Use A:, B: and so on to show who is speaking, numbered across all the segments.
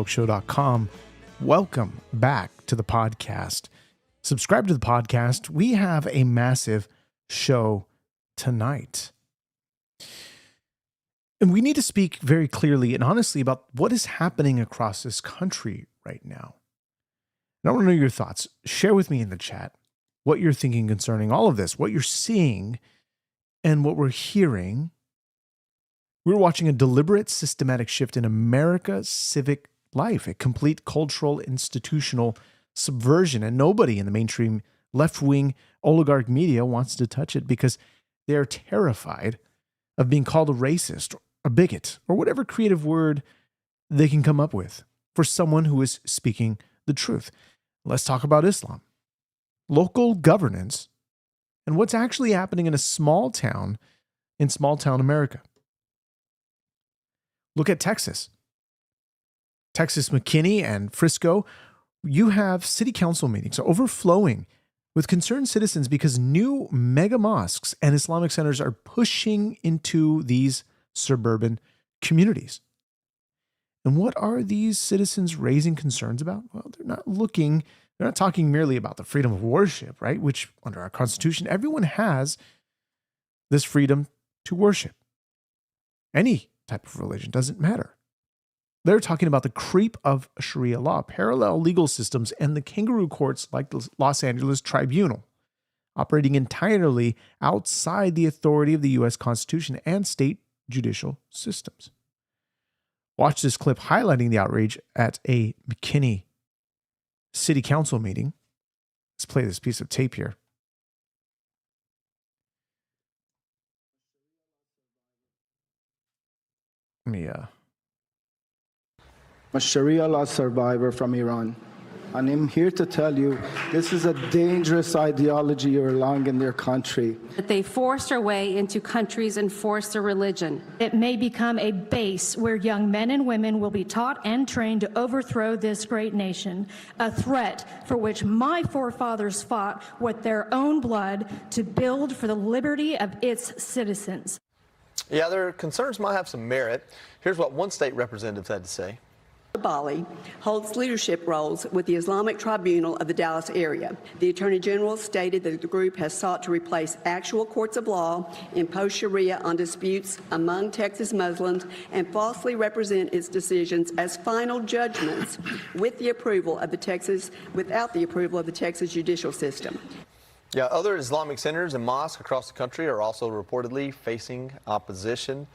A: Show.com. Welcome back to the podcast. Subscribe to the podcast. We have a massive show tonight. And we need to speak very clearly and honestly about what is happening across this country right now. And I want to know your thoughts. Share with me in the chat what you're thinking concerning all of this, what you're seeing, and what we're hearing. We're watching a deliberate, systematic shift in America's civic life, a complete cultural, institutional subversion, and nobody in the mainstream left-wing oligarch media wants to touch it because they're terrified of being called a racist, a bigot, or whatever creative word they can come up with for someone who is speaking the truth. Let's talk about Islam, local governance, and what's actually happening in small town America. Look at Texas. Texas, McKinney, and Frisco, you have city council meetings overflowing with concerned citizens because new mega mosques and Islamic centers are pushing into these suburban communities. And what are these citizens raising concerns about? Well, they're not talking merely about the freedom of worship, right? Which under our Constitution, everyone has this freedom to worship. Any type of religion, doesn't matter. They're talking about the creep of Sharia law, parallel legal systems, and the kangaroo courts like the Los Angeles Tribunal, operating entirely outside the authority of the U.S. Constitution and state judicial systems. Watch this clip highlighting the outrage at a McKinney City Council meeting. Let's play this piece of tape here. Let me
B: I'm a Sharia law survivor from Iran, and I'm here to tell you this is a dangerous ideology you're allowing in their country.
C: That they forced their way into countries and forced their religion.
D: It may become a base where young men and women will be taught and trained to overthrow this great nation, a threat for which my forefathers fought with their own blood to build for the liberty of its citizens.
E: Yeah, their concerns might have some merit. Here's what one state representative had to say.
F: Bali holds leadership roles with the Islamic Tribunal of the Dallas area. The Attorney General stated that the group has sought to replace actual courts of law, impose Sharia on disputes among Texas Muslims, and falsely represent its decisions as final judgments without the approval of the Texas judicial system.
E: Yeah, other Islamic centers and mosques across the country are also reportedly facing opposition.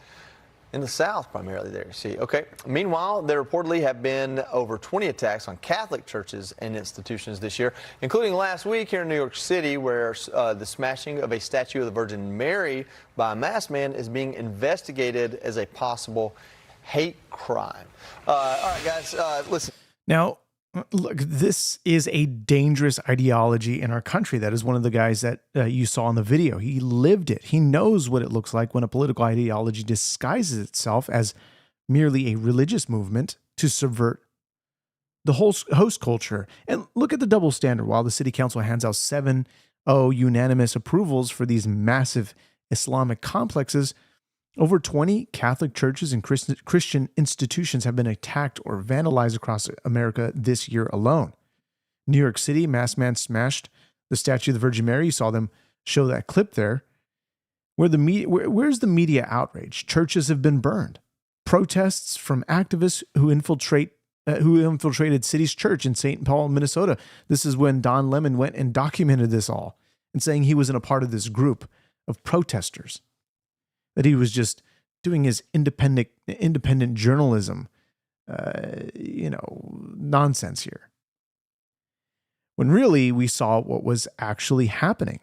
E: In the South, primarily there, see. Okay. Meanwhile, there reportedly have been over 20 attacks on Catholic churches and institutions this year, including last week here in New York City, where the smashing of a statue of the Virgin Mary by a masked man is being investigated as a possible hate crime. All right, guys, listen.
A: Now, look, this is a dangerous ideology in our country. That is one of the guys that you saw in the video. He lived it. He knows what it looks like when a political ideology disguises itself as merely a religious movement to subvert the whole host culture. And look at the double standard. While the city council hands out 7-0 unanimous approvals for these massive Islamic complexes, over 20 Catholic churches and Christian institutions have been attacked or vandalized across America this year alone. New York City, masked man smashed the statue of the Virgin Mary. You saw them show that clip there. Where's the media outrage? Churches have been burned. Protests from activists who infiltrated City's church in St. Paul, Minnesota. This is when Don Lemon went and documented this all and saying he wasn't a part of this group of protesters, that he was just doing his independent journalism, nonsense here. When really we saw what was actually happening.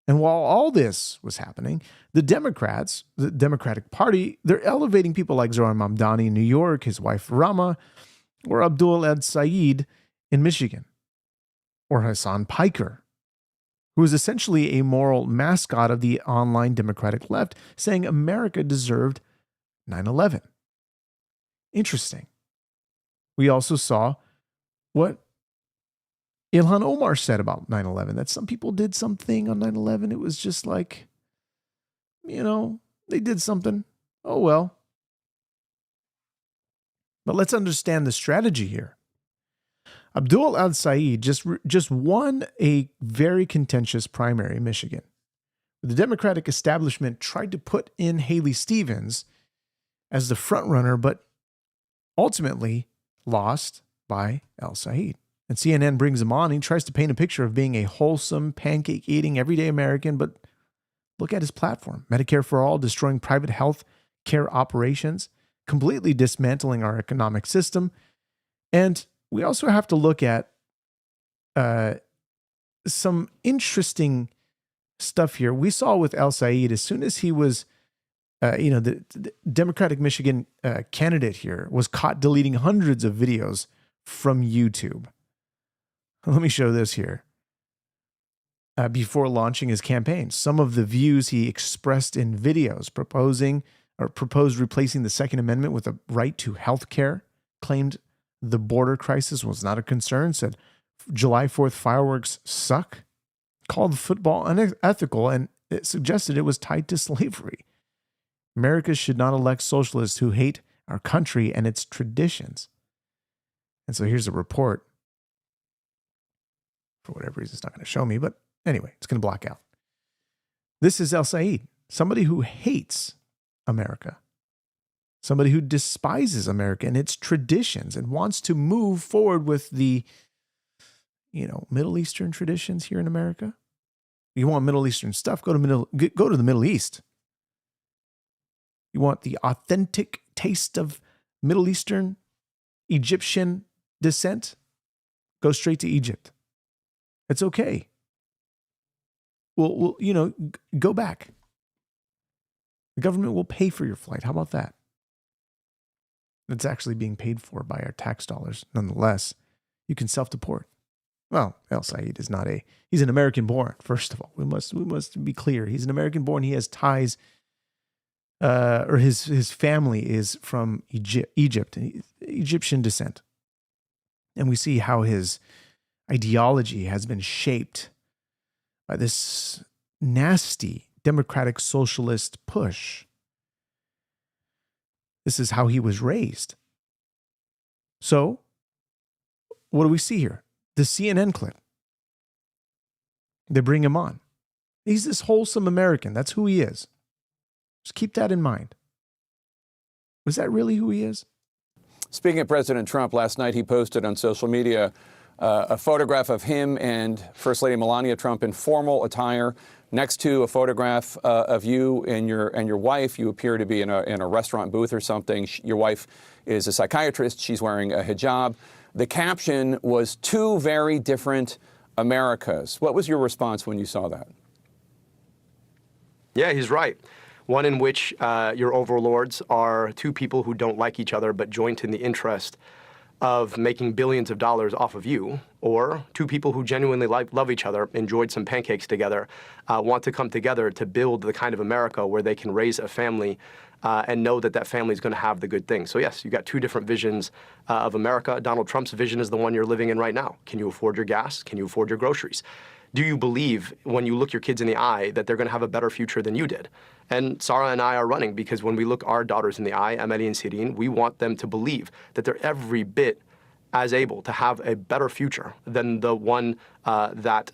A: And while all this was happening, the Democrats, the Democratic Party, they're elevating people like Zohran Mamdani in New York, his wife Rama, or Abdul Ed Saeed in Michigan, or Hassan Piker, who is essentially a moral mascot of the online Democratic left, saying America deserved 9/11. Interesting. We also saw what Ilhan Omar said about 9/11, that some people did something on 9/11. It was just like, they did something. Oh, well. But let's understand the strategy here. Abdul al-Said just won a very contentious primary in Michigan. The Democratic establishment tried to put in Haley Stevens as the frontrunner, but ultimately lost by al-Said. And CNN brings him on. He tries to paint a picture of being a wholesome, pancake-eating, everyday American, but look at his platform. Medicare for all, destroying private health care operations, completely dismantling our economic system. And we also have to look at some interesting stuff here. We saw with al-Said, as soon as he was, the Democratic Michigan candidate here was caught deleting hundreds of videos from YouTube. Let me show this here. Before launching his campaign, some of the views he expressed in videos proposed replacing the Second Amendment with a right to health care, claimed the border crisis was not a concern, said July 4th fireworks suck, called football unethical, and it suggested it was tied to slavery. America should not elect socialists who hate our country and its traditions. And so here's a report. For whatever reason, it's not going to show me, but anyway, it's going to block out. This is al-Said, somebody who hates America, somebody who despises America and its traditions and wants to move forward with the, Middle Eastern traditions here in America. You want Middle Eastern stuff, go to the Middle East. You want the authentic taste of Middle Eastern, Egyptian descent? Go straight to Egypt. It's okay. Well, go back. The government will pay for your flight. How about that? It's actually being paid for by our tax dollars. Nonetheless, you can self-deport. Well, al-Said is he's an American born, first of all. We must be clear. He's an American born. He has ties, or his family is from Egypt, Egyptian descent. And we see how his ideology has been shaped by this nasty democratic socialist push. This is how he was raised. So, what do we see here? The CNN clip. They bring him on. He's this wholesome American. That's who he is. Just keep that in mind. Was that really who he is?
G: Speaking of President Trump, last night he posted on social media a photograph of him and First Lady Melania Trump in formal attire, next to a photograph of you and your wife. You appear to be in a restaurant booth or something. Your wife is a psychiatrist. She's wearing a hijab. The caption was two very different Americas. What was your response when you saw that?
H: Yeah, he's right. One in which your overlords are two people who don't like each other but joint in the interest of making billions of dollars off of you, or two people who genuinely love each other, enjoyed some pancakes together, want to come together to build the kind of America where they can raise a family and know that that family is going to have the good things. So yes, you've got two different visions of America. Donald Trump's vision is the one you're living in right now. Can you afford your gas? Can you afford your groceries? Do you believe, when you look your kids in the eye, that they're going to have a better future than you did? And Sarah and I are running because when we look our daughters in the eye, Amelie and Sirine, we want them to believe that they're every bit as able to have a better future than the one that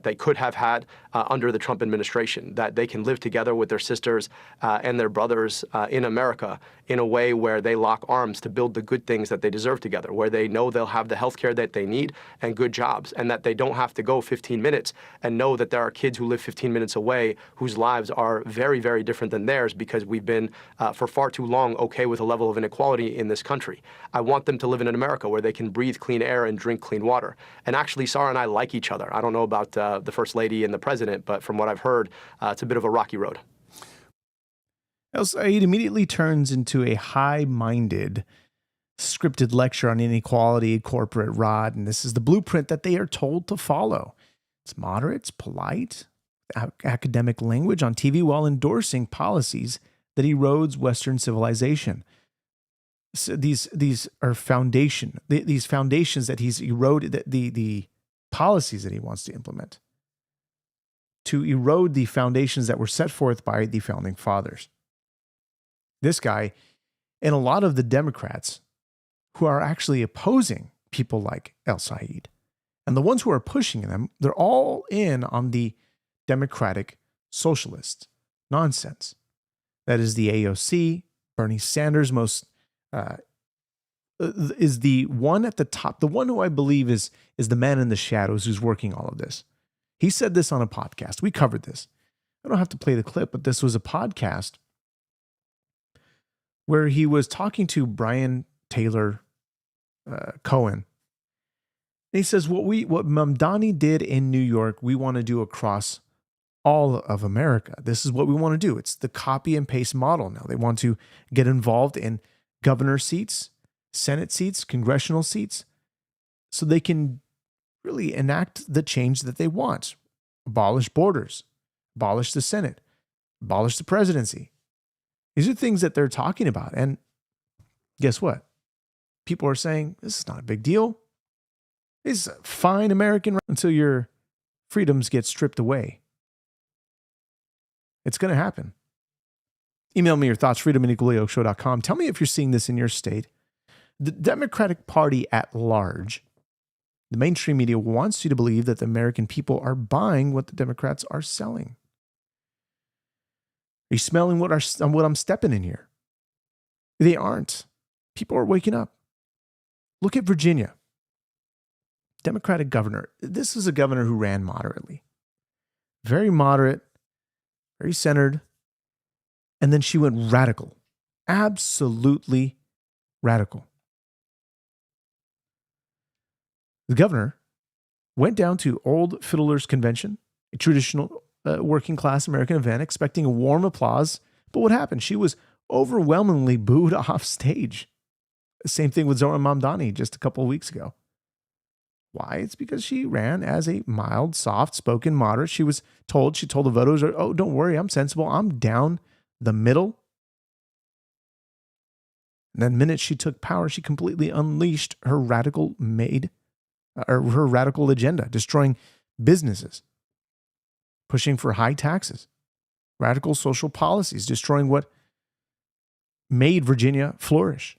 H: they could have had under the Trump administration, that they can live together with their sisters and their brothers in America in a way where they lock arms to build the good things that they deserve together, where they know they'll have the health care that they need and good jobs, and that they don't have to go 15 minutes and know that there are kids who live 15 minutes away whose lives are very, very different than theirs because we've been for far too long okay with a level of inequality in this country. I want them to live in an America where they can breathe clean air and drink clean water. And actually, Sarah and I like each other. I don't know about the First Lady and the President, but from what I've heard, it's a bit of a rocky road.
A: al-Said immediately turns into a high-minded, scripted lecture on inequality, corporate rot, and this is the blueprint that they are told to follow. It's moderate, it's polite, academic language on TV while endorsing policies that erodes Western civilization. So these are these foundations that he's eroded, the policies that he wants to implement to erode the foundations that were set forth by the founding fathers. This guy and a lot of the Democrats who are actually opposing people like El Said. And the ones who are pushing them, they're all in on the democratic socialist nonsense. That is the AOC, Bernie Sanders is the one at the top, the one who I believe is the man in the shadows who's working all of this. He said this on a podcast. We covered this. I don't have to play the clip, but this was a podcast where he was talking to Brian Taylor Cohen. And he says, what Mamdani did in New York, we want to do across all of America. This is what we want to do. It's the copy and paste model now. They want to get involved in governor seats, Senate seats, congressional seats, so they can really enact the change that they want. Abolish borders, abolish the Senate, abolish the presidency. These are things that they're talking about. And guess what? People are saying, this is not a big deal. It's a fine American right until your freedoms get stripped away. It's going to happen. Email me your thoughts, freedom@equallyoakeshow.com. Tell me if you're seeing this in your state. The Democratic Party at large, the mainstream media wants you to believe that the American people are buying what the Democrats are selling. Are you smelling what I'm stepping in here? They aren't. People are waking up. Look at Virginia. Democratic governor. This is a governor who ran moderately. Very moderate, very centered. And then she went radical. Absolutely radical. The governor went down to Old Fiddler's Convention, a traditional working class American event, expecting a warm applause. But what happened? She was overwhelmingly booed off stage. Same thing with Zohran Mamdani just a couple of weeks ago. Why? It's because she ran as a mild, soft-spoken moderate. She told the voters, oh, don't worry, I'm sensible. I'm down the middle. And then the minute she took power, she completely unleashed her radical agenda, destroying businesses, pushing for high taxes, radical social policies, destroying what made Virginia flourish.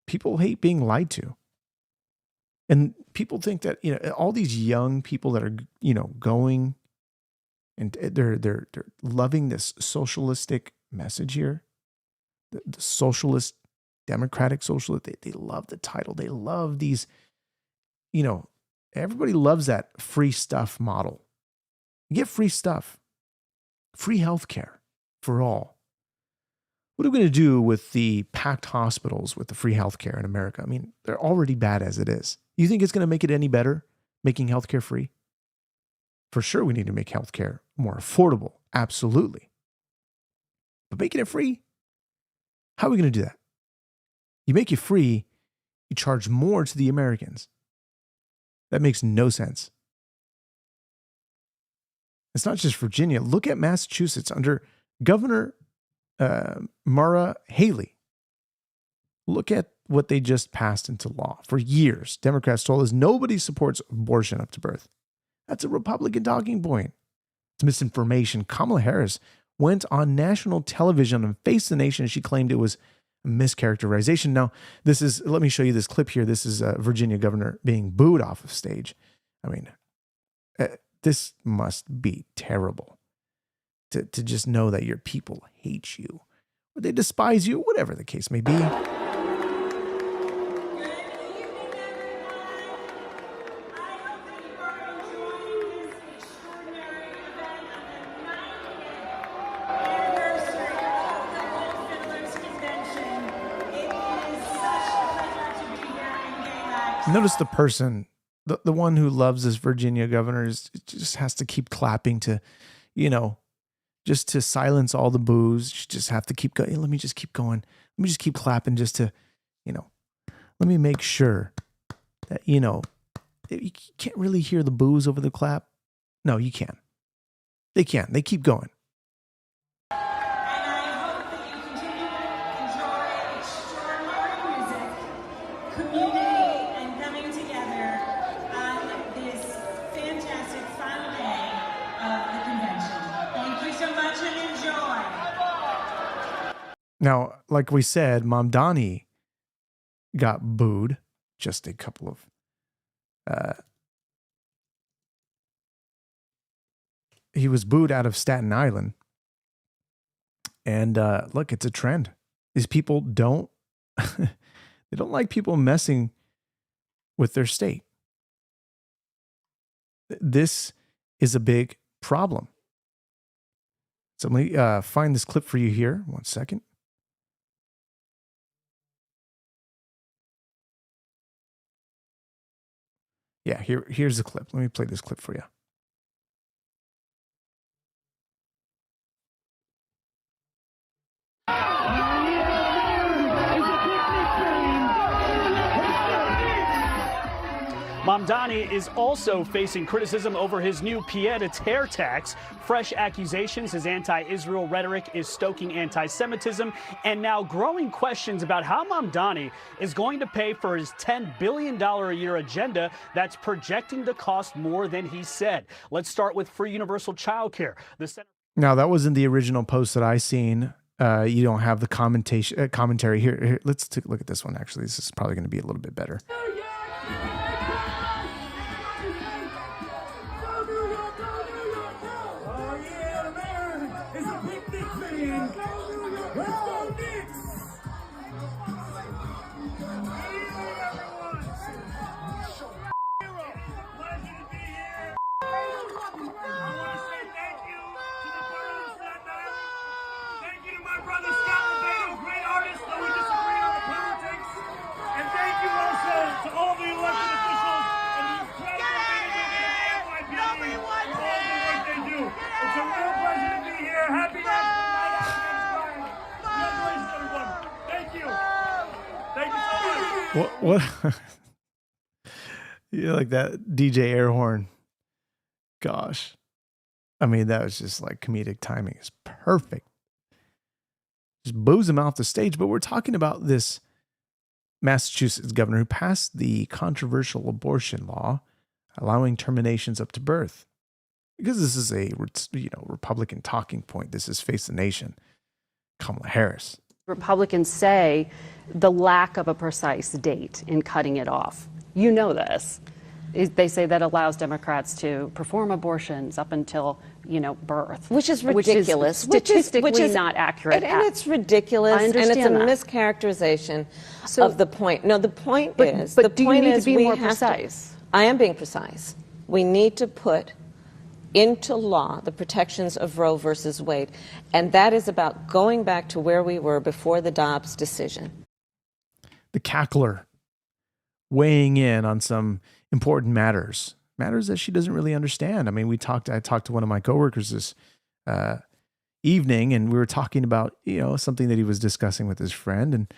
A: People hate being lied to. And people think that, all these young people that are, going and they're loving this socialistic message here, the socialist, democratic socialist. They love the title. They love these, everybody loves that free stuff model. You get free stuff, free healthcare for all. What are we going to do with the packed hospitals with the free healthcare in America? I mean, they're already bad as it is. You think it's going to make it any better, making healthcare free? For sure, we need to make healthcare more affordable. Absolutely. But making it free? How are we going to do that? You make it free, you charge more to the Americans. That makes no sense. It's not just Virginia. Look at Massachusetts under Governor Maura Haley. Look at what they just passed into law. For years, Democrats told us nobody supports abortion up to birth. That's a Republican talking point. It's misinformation. Kamala Harris went on national television and faced the nation. She claimed it was a mischaracterization. Now, let me show you this clip here. This is a Virginia governor being booed off of stage. I mean, this must be terrible to just know that your people hate you or they despise you, whatever the case may be. Notice the person, the one who loves this Virginia governor just has to keep clapping to, just to silence all the boos. You just have to keep going. Hey, let me just keep going. Let me just keep clapping just to, let me make sure that, you can't really hear the boos over the clap. No, you can. They can. They keep going. Now, like we said, Mamdani got booed. Just a couple of he was booed out of Staten Island. And look, it's a trend. These people don't they don't like people messing with their state. This is a big problem. So let me find this clip for you here. 1 second. Yeah, here's the clip. Let me play this clip for you.
I: Mamdani is also facing criticism over his new pied-à-terre tax. Fresh accusations, his anti-Israel rhetoric is stoking anti-Semitism, and now growing questions about how Mamdani is going to pay for his $10 billion a year agenda that's projecting to cost more than he said. Let's start with free universal child care.
A: Now, that was in the original post that I seen. You don't have the commentary here. Let's take a look at this one, actually. This is probably going to be a little bit better. What? Yeah, like that DJ air horn. Gosh. I mean, that was just like comedic timing. It's perfect. Just boos him off the stage. But we're talking about this Massachusetts governor who passed the controversial abortion law, allowing terminations up to birth. Because this is a Republican talking point. This is Face the Nation. Kamala Harris.
J: Republicans say the lack of a precise date in cutting it off. You know this. They say that allows Democrats to perform abortions up until, birth.
K: Which is ridiculous.
J: Which is statistically not accurate.
K: And it's ridiculous. And it's a mischaracterization of the point. No, the point is...
J: But do you need to be more precise?
K: I am being precise. We need to put into law the protections of Roe versus Wade. And that is about going back to where we were before the Dobbs decision.
A: The cackler weighing in on some important matters that she doesn't really understand. I mean, I talked to one of my coworkers this evening, and we were talking about, something that he was discussing with his friend. And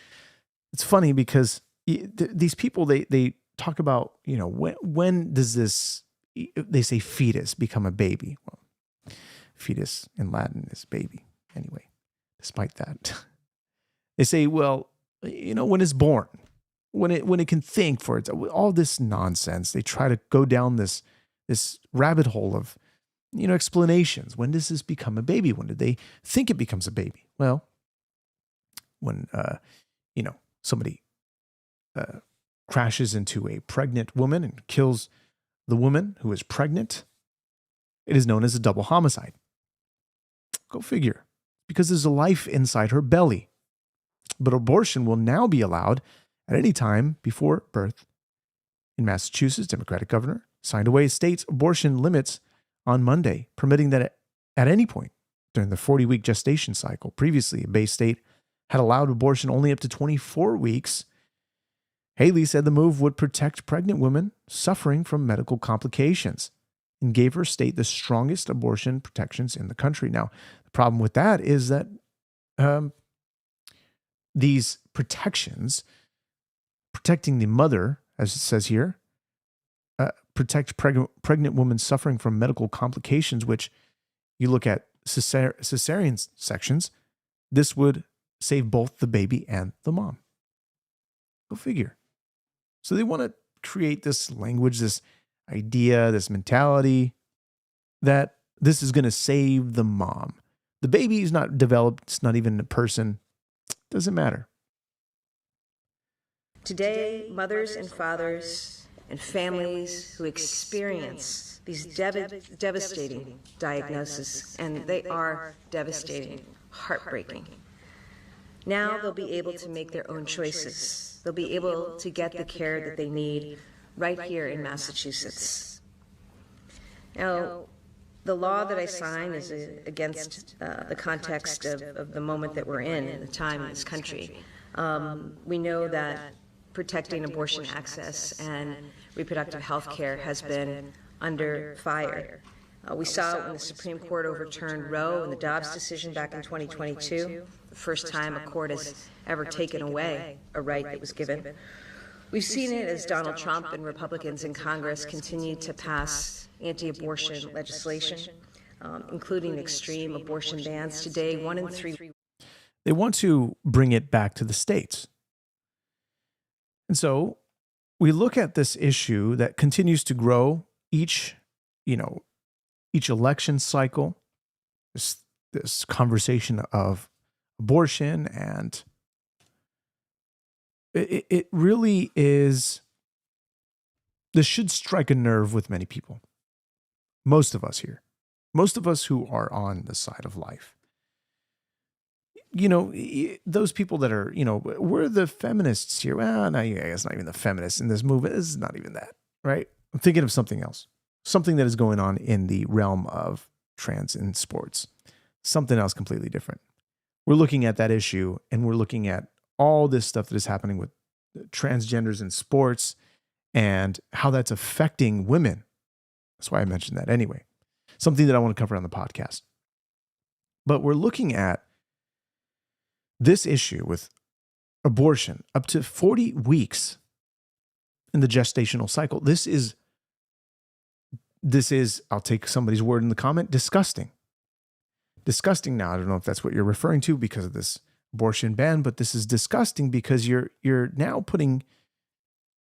A: it's funny because these people, they talk about, when does this, they say fetus become a baby. Well, fetus in Latin is baby. Anyway, despite that, they say, well, when it's born, when it can think for it, all this nonsense. They try to go down this rabbit hole of, explanations. When does this become a baby? When did they think it becomes a baby? Well, when, somebody crashes into a pregnant woman and kills the woman who is pregnant, it is known as a double homicide. Go figure. Because there's a life inside her belly. But abortion will now be allowed at any time before birth. In Massachusetts, Democratic governor signed away state's abortion limits on Monday, permitting that at any point during the 40-week gestation cycle. Previously, a Bay state had allowed abortion only up to 24 weeks. Haley said the move would protect pregnant women suffering from medical complications and gave her state the strongest abortion protections in the country. Now, the problem with that is that these protections, protecting the mother, as it says here, protect pregnant women suffering from medical complications, which you look at cesarean sections, this would save both the baby and the mom. Go figure. So they want to create this language, this idea, this mentality that this is going to save the mom. The baby is not developed. It's not even a person. Doesn't matter.
L: Today, mothers and fathers and families who experience these devastating diagnoses, and they are devastating, heartbreaking. Now they'll be able to make their own choices. They'll be able to get the care that they need right here in Massachusetts. Now, the law that I sign is against the context of the moment that we're in, the time in this country. We know that protecting abortion access and reproductive health care has been under fire. We saw it when the Supreme Court overturned Roe and the Dobbs decision back in 2022, the first time a court has ever taken away a right that was given. We've seen it as Donald Trump and Republicans in Congress continue to pass anti-abortion legislation, including extreme abortion bans. Today, 1 in 3.
A: They want to bring it back to the states. And so we look at this issue that continues to grow each election cycle, this conversation of abortion, and it really is, this should strike a nerve with many people. Most of us here, most of us who are on the side of life. Those people that are, we're the feminists here. Well, no, it's not even the feminists in this movement. This is not even that, right? I'm thinking of something else. Something that is going on in the realm of trans in sports. Something else completely different. We're looking at that issue, and we're looking at all this stuff that is happening with transgenders in sports and how that's affecting women. That's why I mentioned that anyway. Something that I want to cover on the podcast. But we're looking at this issue with abortion up to 40 weeks in the gestational cycle. This is, I'll take somebody's word in the comment, disgusting. Disgusting now. I don't know if that's what you're referring to because of this abortion ban, but this is disgusting because you're now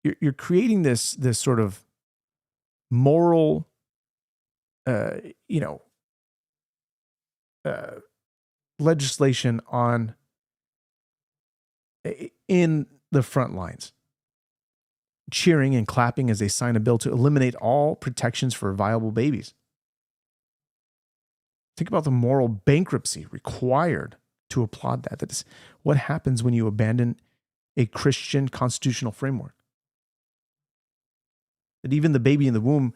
A: you're creating this sort of moral, legislation in the front lines, cheering and clapping as they sign a bill to eliminate all protections for viable babies. Think about the moral bankruptcy required to applaud that. That is what happens when you abandon a Christian constitutional framework. That even the baby in the womb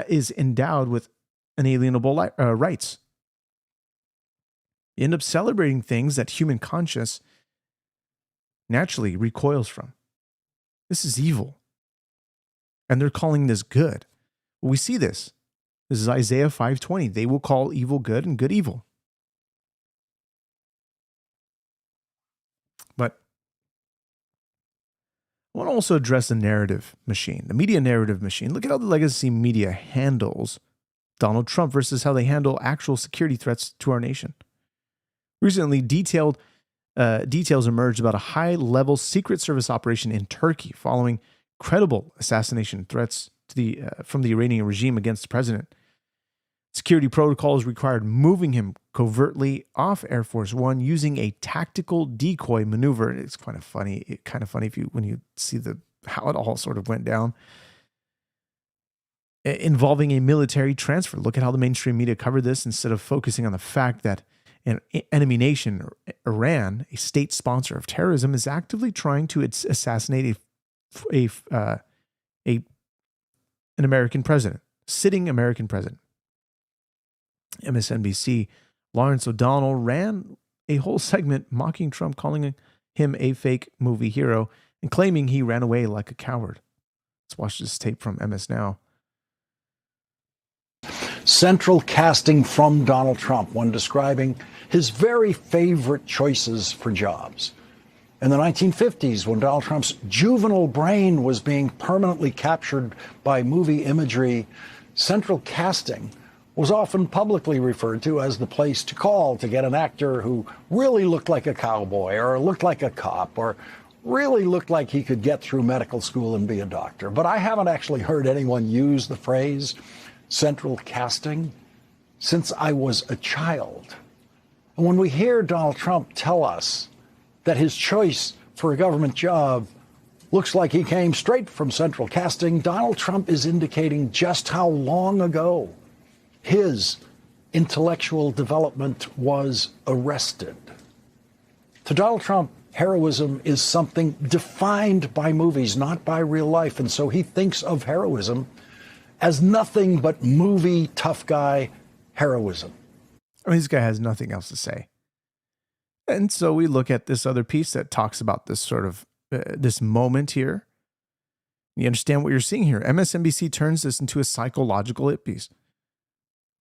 A: is endowed with inalienable rights. You end up celebrating things that human conscience naturally recoils from. This is evil. And they're calling this good. We see this. This is Isaiah 5:20. They will call evil good and good evil. But I want to also address the narrative machine, the media narrative machine. Look at how the legacy media handles Donald Trump versus how they handle actual security threats to our nation. Recently, details emerged about a high-level Secret Service operation in Turkey following credible assassination threats from the Iranian regime against the president. Security protocols required moving him covertly off Air Force One using a tactical decoy maneuver. It's kind of funny. When you see how it all sort of went down, involving a military transfer. Look at how the mainstream media covered this instead of focusing on the fact that an enemy nation, Iran, a state sponsor of terrorism, is actively trying to assassinate an American president, sitting American president. MSNBC Lawrence O'Donnell ran a whole segment mocking Trump, calling him a fake movie hero and claiming he ran away like a coward. Let's watch this tape from MS Now.
M: Central casting from Donald Trump when describing his very favorite choices for jobs. In the 1950s, when Donald Trump's juvenile brain was being permanently captured by movie imagery, central casting was often publicly referred to as the place to call to get an actor who really looked like a cowboy or looked like a cop or really looked like he could get through medical school and be a doctor. But I haven't actually heard anyone use the phrase central casting since I was a child. And when we hear Donald Trump tell us that his choice for a government job Looks like he came straight from central casting. Donald Trump is indicating just how long ago his intellectual development was arrested. To Donald Trump, heroism is something defined by movies, not by real life. And so he thinks of heroism as nothing but movie tough guy heroism.
A: I mean, this guy has nothing else to say. And so we look at this other piece that talks about this sort of this moment here. You understand what you're seeing here. MSNBC turns this into a psychological hit piece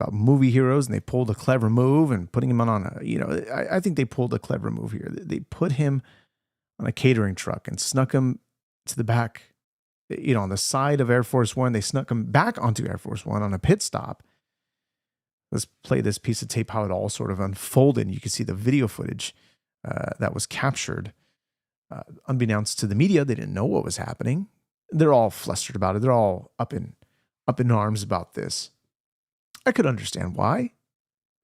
A: about movie heroes, and they pulled a clever move and putting him on a, I think they pulled a clever move here. They put him on a catering truck and snuck him to the back, on the side of Air Force One. They snuck him back onto Air Force One on a pit stop. Let's play this piece of tape, how it all sort of unfolded. You can see the video footage that was captured. Unbeknownst to the media, they didn't know what was happening. They're all flustered about it. They're all up in arms about this. I could understand why.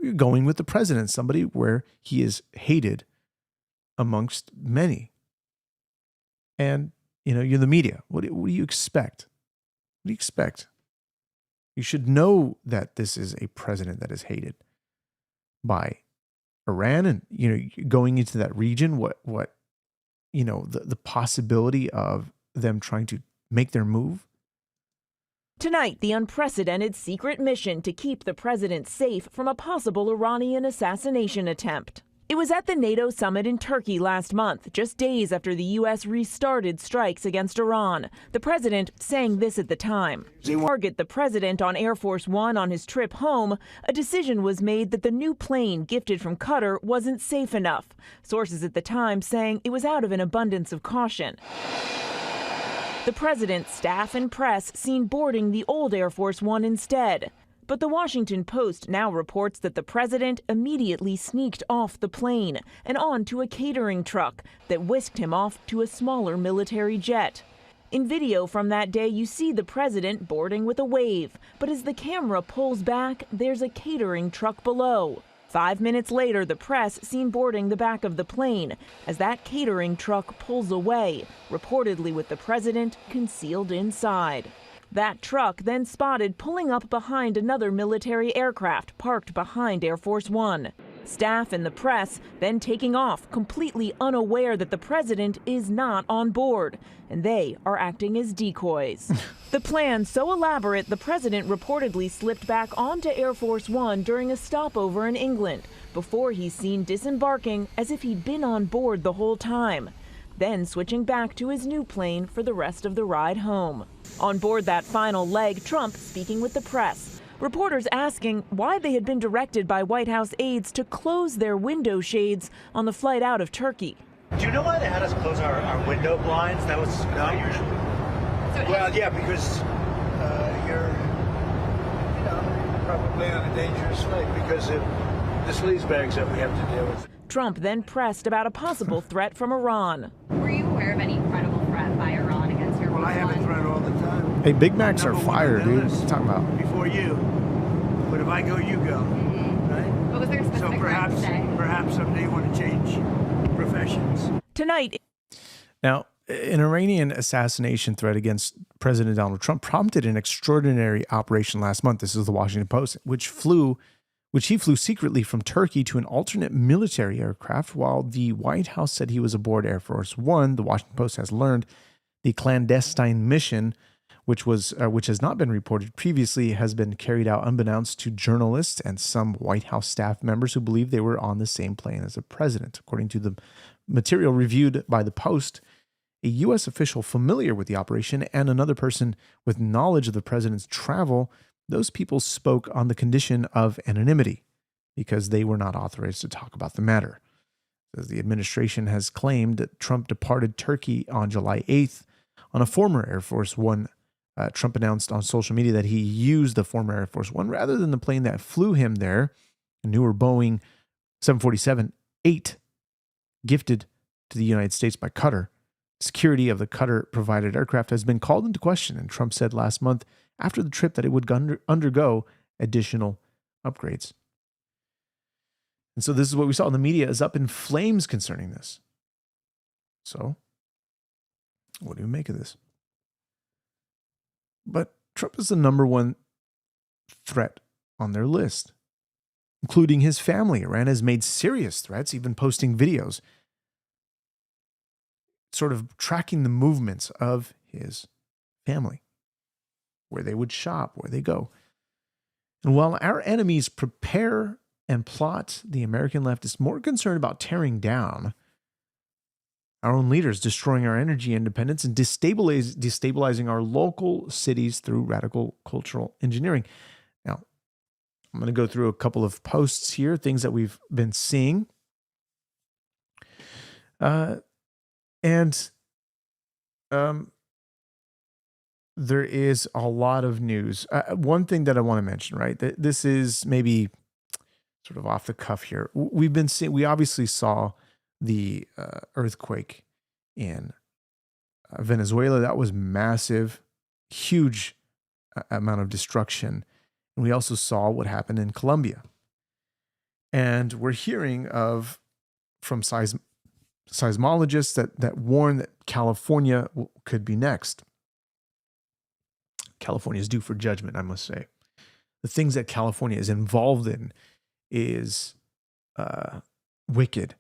A: You're going with the president, somebody where he is hated amongst many. And, you're the media. What do you expect? What do you expect? You should know that this is a president that is hated by Iran, and, going into that region, the possibility of them trying to make their move.
N: Tonight, the unprecedented secret mission to keep the president safe from a possible Iranian assassination attempt. It was at the NATO summit in Turkey last month, just days after the U.S. restarted strikes against Iran. The president saying this at the time. To target the president on Air Force One on his trip home, a decision was made that the new plane gifted from Qatar wasn't safe enough. Sources at the time saying it was out of an abundance of caution. The president's staff and press seen boarding the old Air Force One instead. But the Washington Post now reports that the president immediately sneaked off the plane and onto a catering truck that whisked him off to a smaller military jet. In video from that day, you see the president boarding with a wave, but as the camera pulls back, there's a catering truck below. 5 minutes later, the press seen boarding the back of the plane as that catering truck pulls away, reportedly with the president concealed inside. That truck then spotted pulling up behind another military aircraft parked behind Air Force One. Staff and the press then taking off, completely unaware that the president is not on board, and they are acting as decoys. The plan so elaborate, the president reportedly slipped back onto Air Force One during a stopover in England, before he's seen disembarking as if he'd been on board the whole time, then switching back to his new plane for the rest of the ride home. On board that final leg, Trump speaking with the press. Reporters asking why they had been directed by White House aides to close their window shades on the flight out of Turkey.
O: Do you know why they had us close our window blinds? That was not usual. Well, yeah, because you're probably on a dangerous flight because of the sleaze bags that we have to deal with.
N: Trump then pressed about a possible threat from Iran.
P: Were you aware of any credible threat by Iran against your
O: Well, I have a threat all the time.
A: Hey, Big Macs are fire, dude. What are you talking about?
O: Before you. But if I go, you go. Right?
P: What was their specific threat today?
O: Perhaps someday you want to change professions.
N: Tonight.
A: Now, an Iranian assassination threat against President Donald Trump prompted an extraordinary operation last month. This is the Washington Post, which he flew secretly from Turkey to an alternate military aircraft while the White House said he was aboard Air Force One. The Washington Post has learned the clandestine mission, which has not been reported previously, has been carried out unbeknownst to journalists and some White House staff members who believe they were on the same plane as the president. According to the material reviewed by the Post, a U.S. official familiar with the operation and another person with knowledge of the president's travel, those people spoke on the condition of anonymity because they were not authorized to talk about the matter. As the administration has claimed that Trump departed Turkey on July 8th on a former Air Force One. Trump announced on social media that he used the former Air Force One rather than the plane that flew him there, a newer Boeing 747-8, gifted to the United States by Qatar. Security of the Qatar-provided aircraft has been called into question, and Trump said last month after the trip that it would undergo additional upgrades. And so this is what we saw. The media is up in flames concerning this. So What do you make of this? But Trump is the number one threat on their list, including his family. Iran has made serious threats, even posting videos, sort of tracking the movements of his family, where they would shop, where they go. And while our enemies prepare and plot, the American left is more concerned about tearing down our own leaders, destroying our energy independence, and destabilizing our local cities through radical cultural engineering. Now, I'm going to go through a couple of posts here, things that we've been seeing. There is a lot of news. One thing that I want to mention, right? This is maybe sort of off the cuff here. We obviously saw the earthquake in Venezuela. That was massive, huge amount of destruction. And we also saw what happened in Colombia. And we're hearing from seismologists that warn that California could be next. California is due for judgment, I must say. The things that California is involved in is wicked.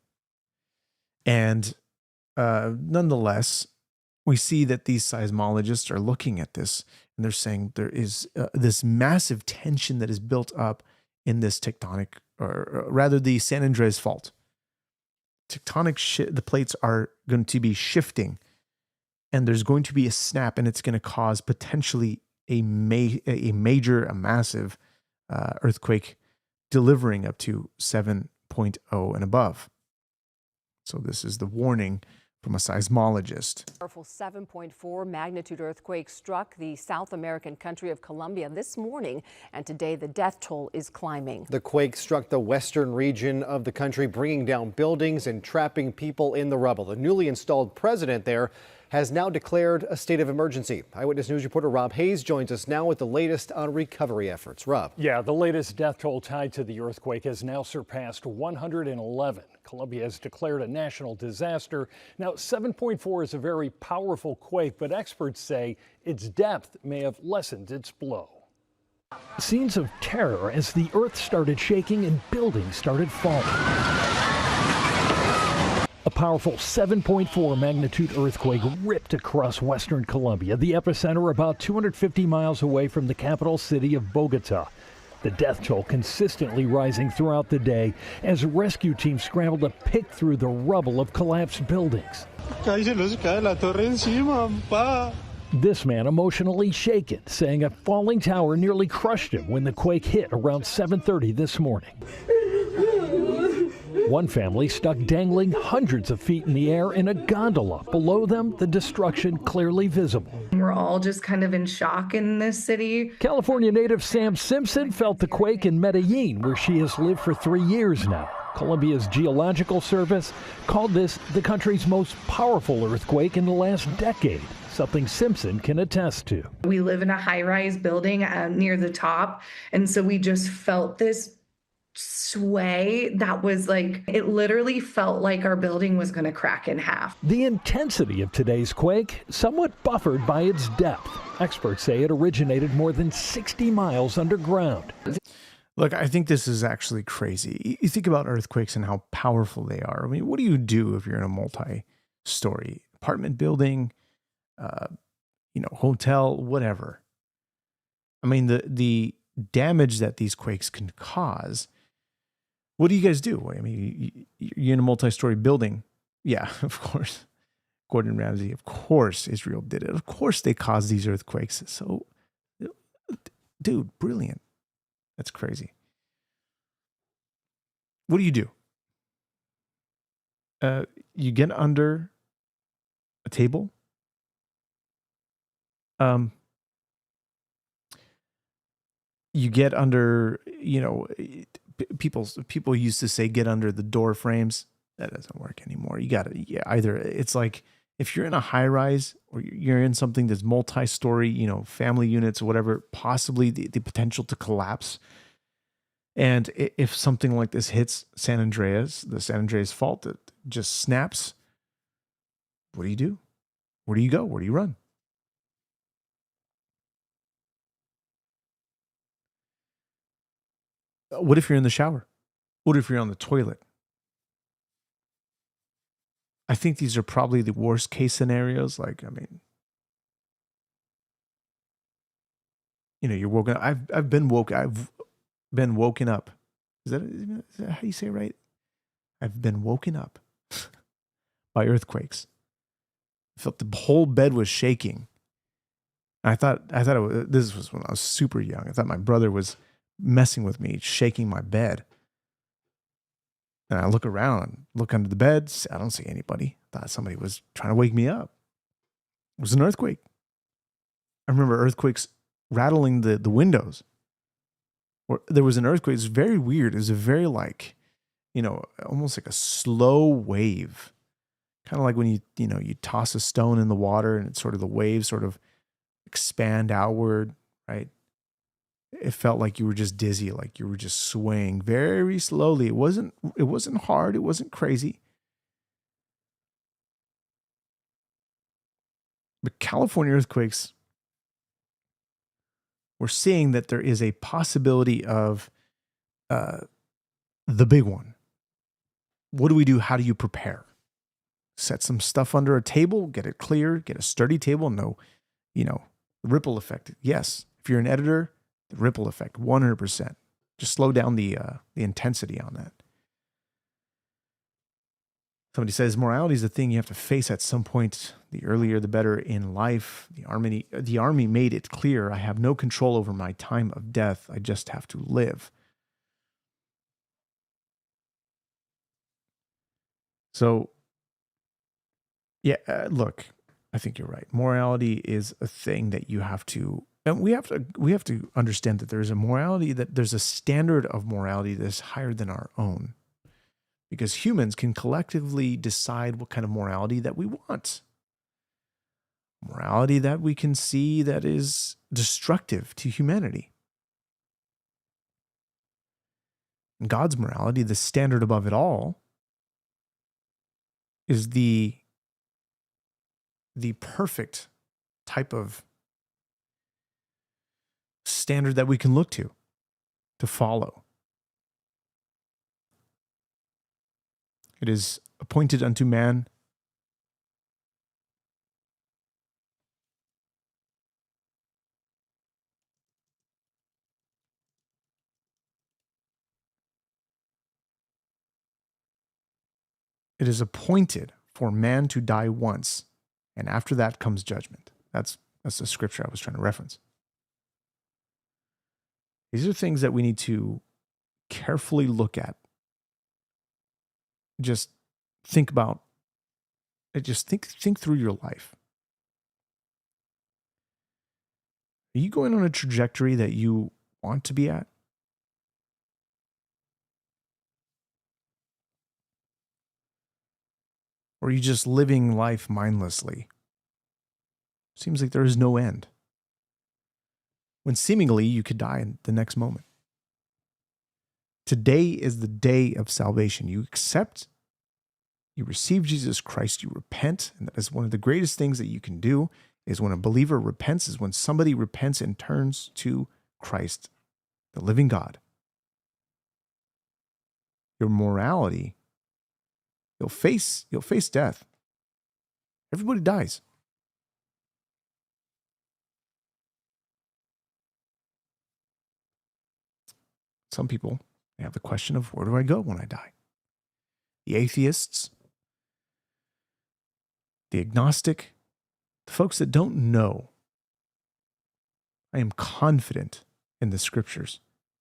A: And nonetheless, we see that these seismologists are looking at this, and they're saying there is this massive tension that is built up in this tectonic, or rather the San Andreas fault. The plates are going to be shifting, and there's going to be a snap, and it's going to cause potentially a massive earthquake, delivering up to 7.0 and above. So this is the warning from a seismologist.
Q: Powerful 7.4 magnitude earthquake struck the South American country of Colombia this morning, and today the death toll is climbing.
R: The quake struck the western region of the country, bringing down buildings and trapping people in the rubble. The newly installed president there has now declared a state of emergency. Eyewitness News reporter Rob Hayes joins us now with the latest on recovery efforts. Rob.
S: Yeah, the latest death toll tied to the earthquake has now surpassed 111. Colombia has declared a national disaster. Now, 7.4 is a very powerful quake, but experts say its depth may have lessened its blow. Scenes of terror as the earth started shaking and buildings started falling. A powerful 7.4 magnitude earthquake ripped across western Colombia, the epicenter about 250 miles away from the capital city of Bogota. The death toll consistently rising throughout the day as rescue teams scrambled to pick through the rubble of collapsed buildings. This man emotionally shaken, saying a falling tower nearly crushed him when the quake hit around 7:30 this morning. One family stuck dangling hundreds of feet in the air in a gondola. Below them, the destruction clearly visible.
T: We're all just kind of in shock in this city.
S: California native Sam Simpson felt the quake in Medellin, where she has lived for 3 years now. Colombia's Geological Service called this the country's most powerful earthquake in the last decade, something Simpson can attest to.
T: We live in a high-rise building near the top, and so we just felt this sway that was like, it literally felt like our building was going to crack in half.
S: The intensity of today's quake somewhat buffered by its depth. Experts say it originated more than 60 miles underground.
A: Look, I think this is actually crazy. You think about earthquakes and how powerful they are. I mean, what do you do if you're in a multi-story apartment building, hotel, whatever? I mean, the damage that these quakes can cause. What do you guys do? I mean, you're in a multi-story building. Yeah, of course. Gordon Ramsay, of course, Israel did it. Of course, they caused these earthquakes. So, dude, brilliant. That's crazy. What do? You get under a table. You get under, people used to say get under the door frames. That doesn't work anymore. You got to, either it's like if you're in a high rise or you're in something that's multi-story, family units or whatever, possibly the potential to collapse. And if something like this hits the San Andreas fault that just snaps, what do you do? Where do you go? Where do you run? What if you're in the shower? What if you're on the toilet? I think these are probably the worst case scenarios. Like, I mean, you're woken up. I've been woken up. Is that how you say it right? I've been woken up by earthquakes. I felt the whole bed was shaking. I thought this was when I was super young. I thought my brother was messing with me, shaking my bed. And I look around, look under the beds. I don't see anybody. Thought somebody was trying to wake me up. It was an earthquake. I remember earthquakes rattling the windows. Or there was an earthquake. It was very weird. It was a very almost like a slow wave. Kind of like when you toss a stone in the water and it's sort of the waves sort of expand outward, right? It felt like you were just dizzy, like you were just swaying very slowly. It wasn't hard. It wasn't crazy. But California earthquakes, we're seeing that there is a possibility of the big one. What do we do? How do you prepare? Set some stuff under a table, get it clear, get a sturdy table. No, ripple effect. Yes. If you're an editor, the ripple effect, 100%. Just slow down the intensity on that. Somebody says morality is a thing you have to face at some point. The earlier, the better in life. The army made it clear. I have no control over my time of death. I just have to live. So, yeah, look, I think you're right. Morality is a thing that you have to, and we have to understand that there's a morality, that there's a standard of morality that's higher than our own. Because humans can collectively decide what kind of morality that we want. Morality that we can see that is destructive to humanity. And God's morality, the standard above it all, is the perfect type of standard that we can look to follow. It is appointed unto man it is appointed for man to die once, and after that comes judgment. That's the scripture I was trying to reference. These are things that we need to carefully look at. Just think about it. Just think through your life. Are you going on a trajectory that you want to be at? Or are you just living life mindlessly? Seems like there is no end. When seemingly you could die in the next moment. Today is the day of salvation. You accept, you receive Jesus Christ, you repent, and that is one of the greatest things that you can do, is when a believer repents, is when somebody repents and turns to Christ, the living God. Your morality, you'll face death. Everybody dies. Some people, they have the question of, where do I go when I die? The atheists, the agnostic, the folks that don't know. I am confident in the scriptures,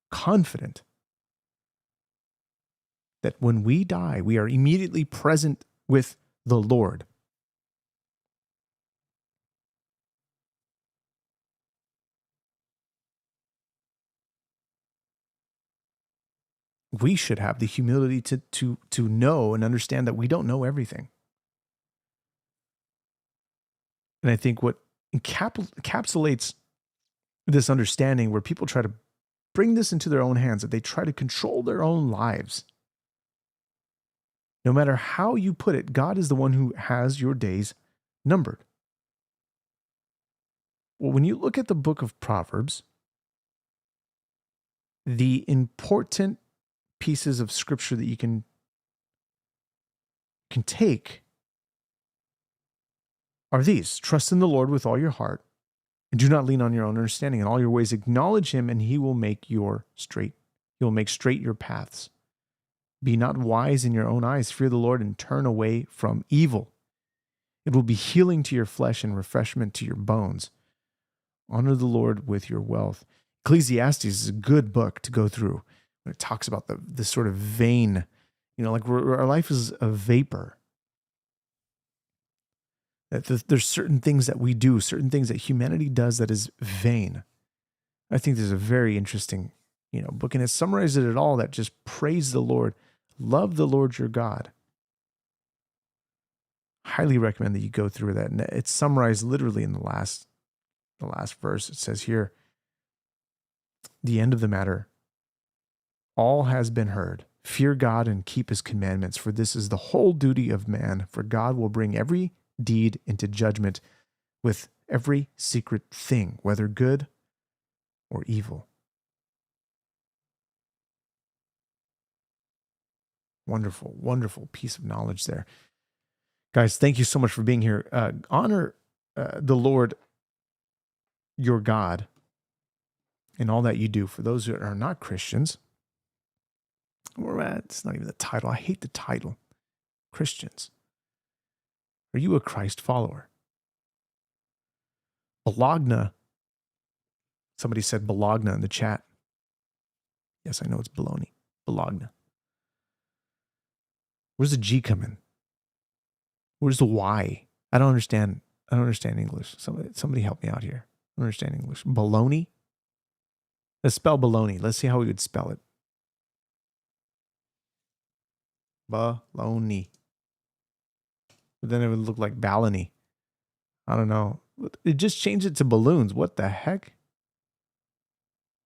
A: confident that when we die, we are immediately present with the Lord. We should have the humility to know and understand that we don't know everything. And I think what encapsulates this understanding, where people try to bring this into their own hands, that they try to control their own lives. No matter how you put it, God is the one who has your days numbered. Well, when you look at the book of Proverbs, the important pieces of scripture that you can take are these: trust in the Lord with all your heart, and do not lean on your own understanding. In all your ways acknowledge him, and he will make straight your paths. Be not wise in your own eyes. Fear the Lord and turn away from evil. It will be healing to your flesh and refreshment to your bones. Honor the Lord with your wealth. Ecclesiastes is a good book to go through when it talks about the sort of vain, like our life is a vapor. That there's certain things that we do, certain things that humanity does that is vain. I think there's a very interesting, book, and it summarizes it all, that just praise the Lord, love the Lord your God. Highly recommend that you go through that. And it's summarized literally in the last verse. It says here, the end of the matter, all has been heard. Fear God and keep his commandments, for this is the whole duty of man. For God will bring every deed into judgment with every secret thing, whether good or evil. Wonderful, wonderful piece of knowledge there. Guys, thank you so much for being here. Honor the Lord your God in all that you do. For those who are not Christians, it's not even the title. I hate the title. Christians. Are you a Christ follower? Bologna. Somebody said Bologna in the chat. Yes, I know it's baloney. Bologna. Where's the G come in? Where's the Y? I don't understand English. Somebody help me out here. I don't understand English. Baloney? Let's spell baloney. Let's see how we would spell it. Baloney. But then it would look like balony. I don't know. It just changed it to balloons. What the heck?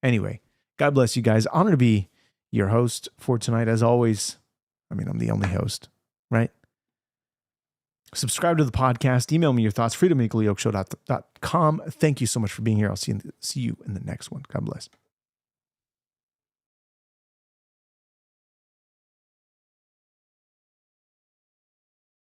A: Anyway, God bless you guys. Honor to be your host for tonight. As always, I'm the only host, right? Subscribe to the podcast. Email me your thoughts. freedomequalyokeshow.com. Thank you so much for being here. I'll see you in the next one. God bless.